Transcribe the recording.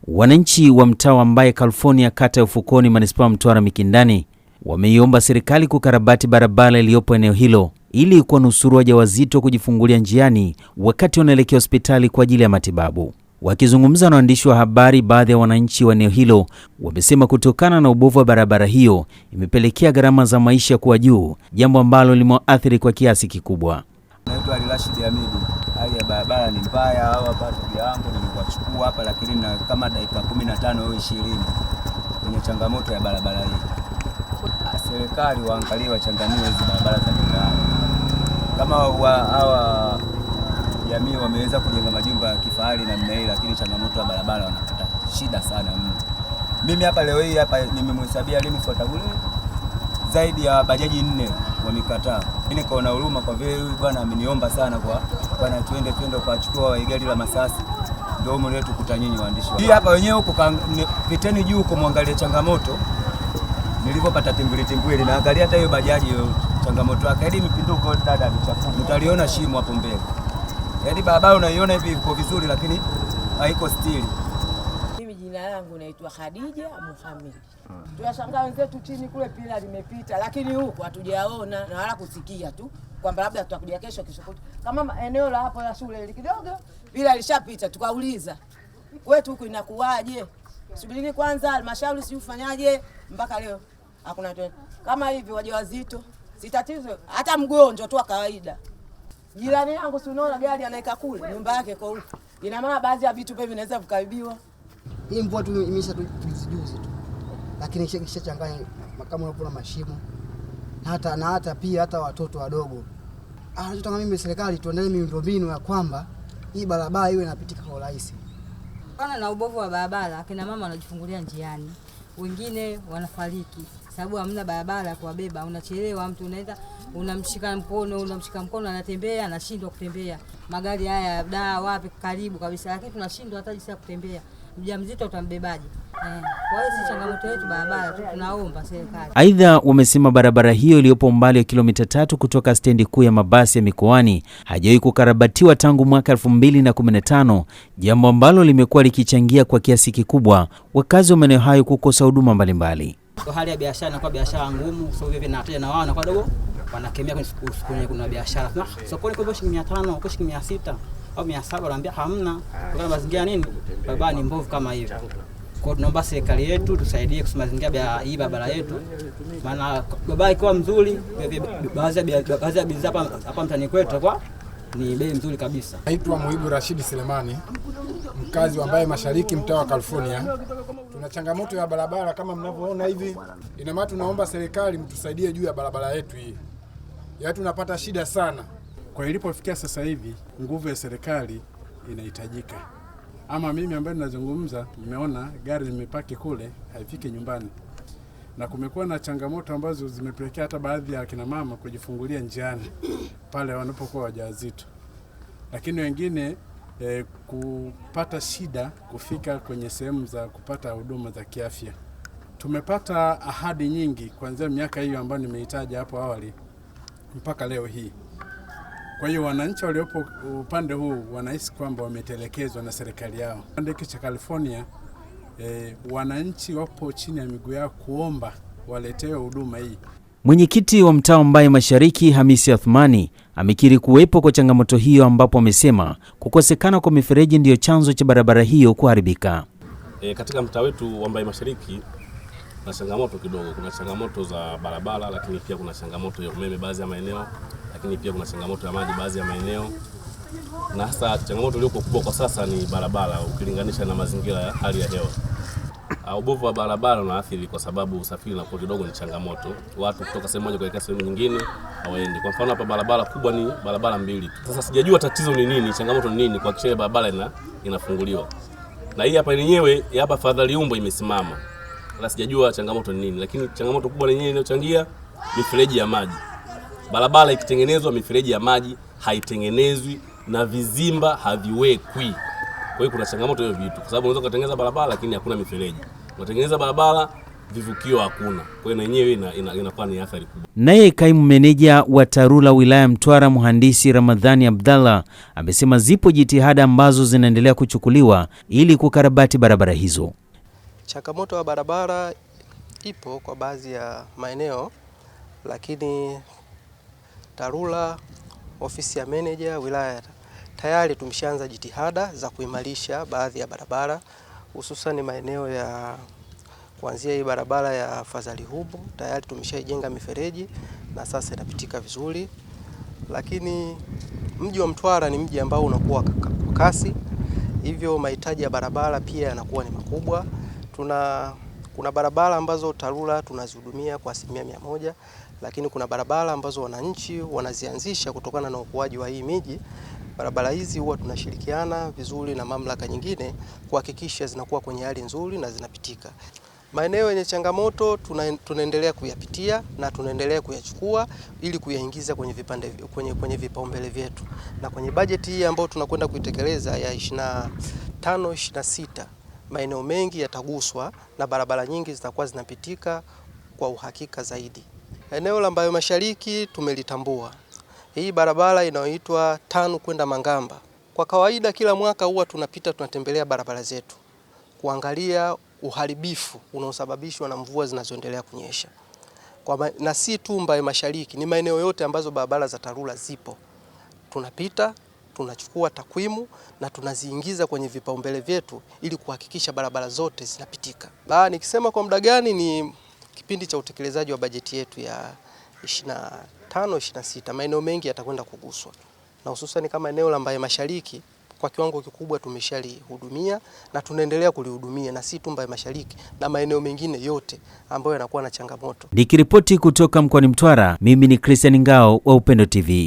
Wananchi wa mtaa ambaye California kata ya Ufukoni manispaa Mtwara Mikindani wameiomba serikali kukarabati barabara iliyopo eneo hilo ili kuwanusuru wajawazito kujifungulia njiani wakati wanaelekea hospitali kwa ajili ya matibabu. Wakizungumza na waandishi wa habari, baadhi ya wananchi wa eneo hilo wamesema kutokana na ubovu wa barabara hiyo imepelekea gharama za maisha kuwa juu, jambo ambalo limeathiri kwa kiasi kikubwa. Naitwa Rashid Hamidi. Hali ya barabara ni mbaya. Hapa ndugu yangu nilikuachukua hapa, lakini na kama dakika 15 au 20 kwenye changamoto ya barabara hii. Serikali waangalie, wachanganue hizo barabara za mitaani. Kama hawa jamii wameweza kujenga majumba ya kifahari na mnaili, lakini changamoto ya barabara wanapata shida sana mno. Mimi hapa leo hii hapa nimemhesabia lini Fotagule zaidi ya bajaji 4 wamekataa. Mimi nikaona huruma kwa vile huyu bwana ameniomba sana kwa bwana twende kwa chukua gari la Masasi. Ndio mwe letu kutanyinyi waandishi. Hii hapa wenyewe huko piteni juu huko muangalie changamoto. Nilipopata timbwili na angalia hata hiyo bajaji hiyo changamoto yake. Hadi mipinduko dada michafu. Utaliona shimo hapo mbele. Yaani barabara unaiona hivi iko vizuri lakini haiko stili. Mimi jina langu naitwa Khadija Muhammad. Tunashangaa wenzetu chini kule pila limepita, lakini huku hatujaona na wala kusikia tu kwamba labda tutakuja kesho. Kama eneo la hapo la shule ile kidogo pila lishapita, tukauliza wetu huku inakuwaje? Subirini kwanza halmashauri si ufanyaje, mpaka leo hakuna tena. Kama hivi wajawazito si tatizo, hata mgonjwa tu kawaida. Jirani yangu si unaona gari anaika kule nyumba yake kwa huko. Ina maana baadhi ya vitu pia vinaweza vikaibiwa. Hii mvua tu imesha juzi tu. Lakini ishachanganya kama unapoona mashimo. Na hata pia hata watoto wadogo. Tunataka mimi serikali tuendelee miundombinu ya kwamba hii barabara iwe inapitika kwa urahisi. Kana na ubovu wa barabara, akina mama wanajifungulia njiani. Wengine wanafariki sababu hamna barabara ya kuwabeba. Unachelewa, mtu unaenda unamshika mkono anatembea, anashindwa kutembea. Magari haya da wapi karibu kabisa, lakini tunashindwa hata jinsi ya kutembea. Mjamzito utambebaje? Kwa hiyo si changamoto yetu barabara tu, tunaomba serikali. Aidha, wamesema barabara hiyo iliyopo umbali wa kilomita 3 kutoka stendi kuu ya mabasi ya mikoani haijawahi kukarabatiwa tangu mwaka 2015, jambo ambalo limekuwa likichangia kwa kiasi kikubwa wakazi wa maeneo hayo kukosa huduma mbalimbali. Kwa hali ya biashara na kwa biashara ngumu, so hivi na wateja na wao na kwa dogo wanakemea kwenye kuna biashara. Sokoni kwa shilingi 500, kwa shilingi 600 au 700 wanaambia hamna. Kwa mazingira nini? Barabara ni mbovu kama hivi. Kwa tunaomba serikali yetu tusaidie kusimazingira hii barabara yetu. Maana barabara ikiwa mzuri, baadhi ya bidhaa hapa mtani kwetu kwa ni bei nzuri kabisa. Naitwa Muhibu Rashid Selemani, mkazi wa Mbae Mashariki, mtaa wa California. Tuna changamoto ya barabara kama mnavyoona hivi. Ina maana tunaomba serikali mtusaidie juu ya barabara yetu hii. Ya tunapata shida sana. Kwa ilipofikia sasa hivi, nguvu ya serikali inahitajika. Ama mimi ambaye ninazungumza, nimeona gari limepaki kule, haifiki nyumbani. Na kumekuwa na changamoto ambazo zimepelekea hata baadhi ya kina mama kujifungulia njiani pale wanapokuwa wajawazito. Lakini wengine kupata shida kufika kwenye sehemu za kupata huduma za kiafya. Tumepata ahadi nyingi kuanzia miaka hiyo ambayo nimeitaja hapo awali mpaka leo hii. Kwa hiyo wananchi waliopo upande huu wanahisi kwamba wametelekezwa na serikali yao. Upande cha California wananchi wapo chini ya miguu yao kuomba waletewe huduma hii. Mwenyekiti wa mtaa Mbae Mashariki Hamisi Athmani amekiri kuwepo kwa changamoto hiyo, ambapo amesema kukosekana kwa mifereji ndiyo chanzo cha barabara hiyo kuharibika. Katika mtaa wetu wa Mbae Mashariki na changamoto kidogo, kuna changamoto za barabara, lakini pia kuna changamoto ya umeme baadhi ya maeneo, lakini pia kuna changamoto ya maji baadhi ya maeneo. Na hasa changamoto iliyopo kubwa kwa sasa ni barabara ukilinganisha na mazingira ya hali ya hewa. Ubovu wa barabara unaathiri kwa sababu usafiri na kwa kidogo ni changamoto. Watu kutoka sehemu moja kuelekea sehemu nyingine hawaendi. Kwa mfano hapa barabara kubwa ni barabara 2. Sasa sijajua tatizo ni nini, changamoto ni nini kwa kisha barabara inafunguliwa. Na hii hapa yenyewe hapa Fadhali Umbo imesimama. Sasa sijajua changamoto ni nini, lakini changamoto kubwa yenyewe inayochangia mifereji ya maji. Barabara ikitengenezwa mifereji ya maji haitengenezwi na vizimba haviwekwi. Kwa hiyo kuna changamoto hiyo vitu. Kwa sababu unaweza kutengeneza barabara lakini hakuna mifereji. Unatengeneza barabara vivukio hakuna. Kwa hiyo na yenyewe inakuwa ni athari kubwa. Naye kaimu meneja wa TARURA wilaya Mtwara Mhandisi Ramadhani Abdallah amesema zipo jitihada ambazo zinaendelea kuchukuliwa ili kukarabati barabara hizo. Changamoto ya barabara ipo kwa baadhi ya maeneo, lakini TARURA ofisi ya meneja wilaya tayari tumeshaanza jitihada za kuimarisha baadhi ya barabara, hususan maeneo ya kuanzia hii barabara ya Fadhali Hubu tayari tumeshaijenga mifereji na sasa inapitika vizuri. Lakini mji wa Mtwara ni mji ambao unakuwa kwa kasi, hivyo mahitaji ya barabara pia yanakuwa ni makubwa. Kuna barabara ambazo TARURA tunazihudumia kwa 100%, lakini kuna barabara ambazo wananchi wanazianzisha kutokana na ukuaji wa hii miji. Barabara hizi huwa tunashirikiana vizuri na mamlaka nyingine kuhakikisha zinakuwa kwenye hali nzuri na zinapitika. Maeneo yenye changamoto tunaendelea kuyapitia na tunaendelea kuyachukua ili kuyaingiza kwenye vipaumbele vyetu. Na kwenye bajeti hii ambayo tunakwenda kuitekeleza ya 25-26, maeneo mengi yataguswa na barabara nyingi zitakuwa zinapitika kwa uhakika zaidi. Eneo la Mbayo Mashariki tumelitambua. Hii barabara inayoitwa Tanu kwenda Mangamba. Kwa kawaida kila mwaka huwa tunatembelea barabara zetu kuangalia uharibifu unaosababishwa na mvua zinazoendelea kunyesha. Na si tu Mbayo Mashariki, ni maeneo yote ambazo barabara za TARURA zipo. Tunapita, tunachukua takwimu na tunaziingiza kwenye vipaumbele vyetu ili kuhakikisha barabara zote zinapitika. Nikisema kwa muda gani, ni kipindi cha utekelezaji wa bajeti yetu ya 25-26, maeneo mengi yatakwenda kuguswa. Na hususan kama eneo la Mbayo Mashariki kwa kiwango kikubwa tumeshalihudumia na tunaendelea kulihudumia, na si tu Mbayo Mashariki na maeneo mengine yote ambayo yanakuwa na changamoto. Nikiripoti kutoka mkoani Mtwara, mimi ni Christian Ngao wa Upendo TV.